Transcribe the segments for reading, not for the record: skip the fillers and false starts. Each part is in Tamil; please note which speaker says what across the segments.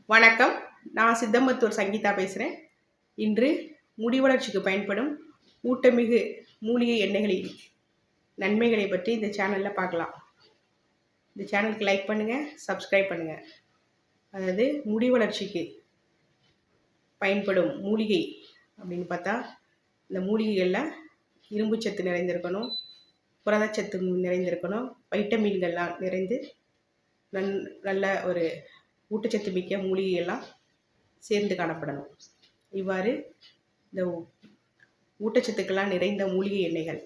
Speaker 1: வணக்கம். நான் சித்தம்பத்தூர் சங்கீதா பேசுகிறேன். இன்று முடி வளர்ச்சிக்கு பயன்படும் ஊட்டமிகு மூலிகை எண்ணெய்களின் நன்மைகளை பற்றி இந்த சேனலில் பார்க்கலாம். இந்த சேனலுக்கு லைக் பண்ணுங்கள், சப்ஸ்கிரைப் பண்ணுங்கள். அதாவது முடி வளர்ச்சிக்கு பயன்படும் மூலிகை அப்படின்னு பார்த்தா, இந்த மூலிகைகளில் இரும்புச்சத்து நிறைந்திருக்கணும், புரதச்சத்து நிறைந்திருக்கணும், வைட்டமின்கள்லாம் நிறைந்து நல்ல ஒரு ஊட்டச்சத்து மிக்க மூலிகையெல்லாம் சேர்ந்து காணப்படணும். இவ்வாறு இந்த ஊட்டச்சத்துக்கெல்லாம் நிறைந்த மூலிகை எண்ணெய்கள்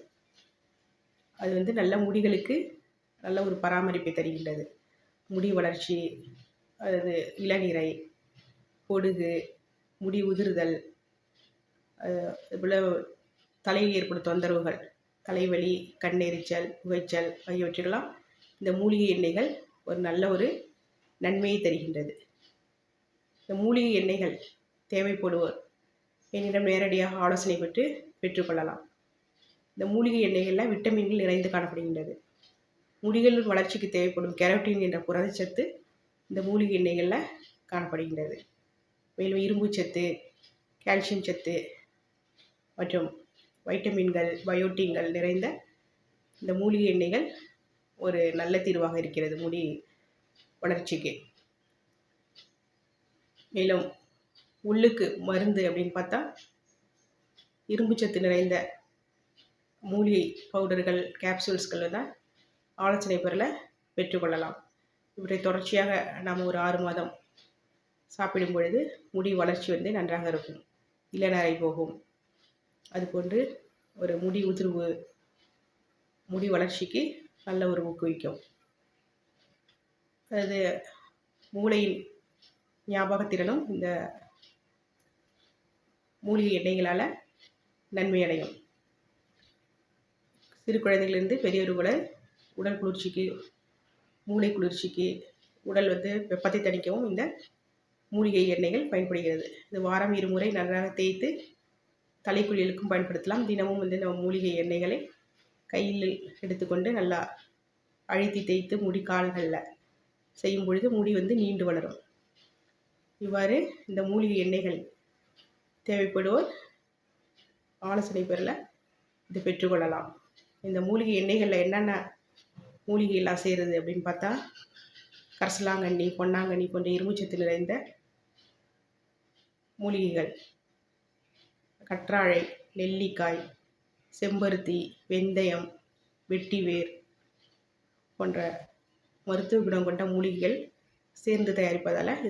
Speaker 1: அது நல்ல முடிகளுக்கு நல்ல ஒரு பராமரிப்பை தருகின்றது. முடி வளர்ச்சி, அது இளநீரை, பொடுகு, முடி உதிர்தல், அதுபோல் தலையில் ஏற்படும் தொந்தரவுகள், தலைவலி, கண்ணெரிச்சல், புகைச்சல் ஆகியவற்றுக்கெல்லாம் இந்த மூலிகை எண்ணெய்கள் ஒரு நல்ல ஒரு நன்மையை தருகின்றது. இந்த மூலிகை எண்ணெய்கள் தேவைப்படுவோர் என்னிடம் நேரடியாக ஆலோசனை பெற்றுக்கொள்ளலாம். இந்த மூலிகை எண்ணெய்களில் விட்டமின்கள் நிறைந்து காணப்படுகின்றது. முடிகளின் வளர்ச்சிக்கு தேவைப்படும் கெரோட்டின் என்ற புரதச்சத்து இந்த மூலிகை எண்ணெய்களில் காணப்படுகின்றது. மேலும் இரும்புச்சத்து, கால்சியம் சத்து மற்றும் வைட்டமின்கள், பயோட்டின்கள் நிறைந்த இந்த மூலிகை எண்ணெய்கள் ஒரு நல்ல தீர்வாக இருக்கிறது முடி வளர்ச்சிக்கு. மேலும் உள்ளுக்கு மருந்து அப்படின்னு பார்த்தா, இரும்புச்சத்து நிறைந்த மூலிகை பவுடர்கள், கேப்சூல்ஸ்கள் தான் ஆலோசனை பெற்றுக்கொள்ளலாம். இவற்றை தொடர்ச்சியாக நாம் ஒரு 6 மாதம் சாப்பிடும் பொழுது முடி வளர்ச்சி நன்றாக இருக்கும். இளநரை போகும். அதுபோன்று ஒரு முடி உதிர்வு, முடி வளர்ச்சிக்கு நல்ல ஒரு ஊக்குவிக்கும். அதாவது மூளையின் ஞாபகத்திறனும் இந்த மூலிகை எண்ணெய்களால் நன்மை அடையும். சிறு குழந்தைகளிலிருந்து பெரியவர் கூட உடல் குளிர்ச்சிக்கு, மூளை குளிர்ச்சிக்கு, உடல் வெப்பத்தை தணிக்கவும் இந்த மூலிகை எண்ணெய்கள் பயன்படுகிறது. இது வாரம் 2 முறை நன்றாக தேய்த்து தலைக்குளியலுக்கும் பயன்படுத்தலாம். தினமும் இந்த மூலிகை எண்ணெய்களை கையில் எடுத்துக்கொண்டு நல்லா அழுத்தி தேய்த்து முடி கால்களில் செய்யும் பொழுது முடி நீண்டு வளரும். இவ்வாறு இந்த மூலிகை எண்ணெய்கள் தேவைப்படுவோர் ஆலோசனை இது பெற்றுக்கொள்ளலாம். இந்த மூலிகை எண்ணெய்களில் என்னென்ன மூலிகையெல்லாம் செய்கிறது அப்படின்னு பார்த்தா, கரிசலாங்கண்ணி, பொன்னாங்கண்ணி போன்ற இரும்புச்சத்து நிறைந்த மூலிகைகள், கற்றாழை, நெல்லிக்காய், செம்பருத்தி, வெந்தயம், வெட்டிவேர் போன்ற மருத்துவ குணம் கொண்ட மூலிகைகள் சேர்ந்து தயாரிப்பதால்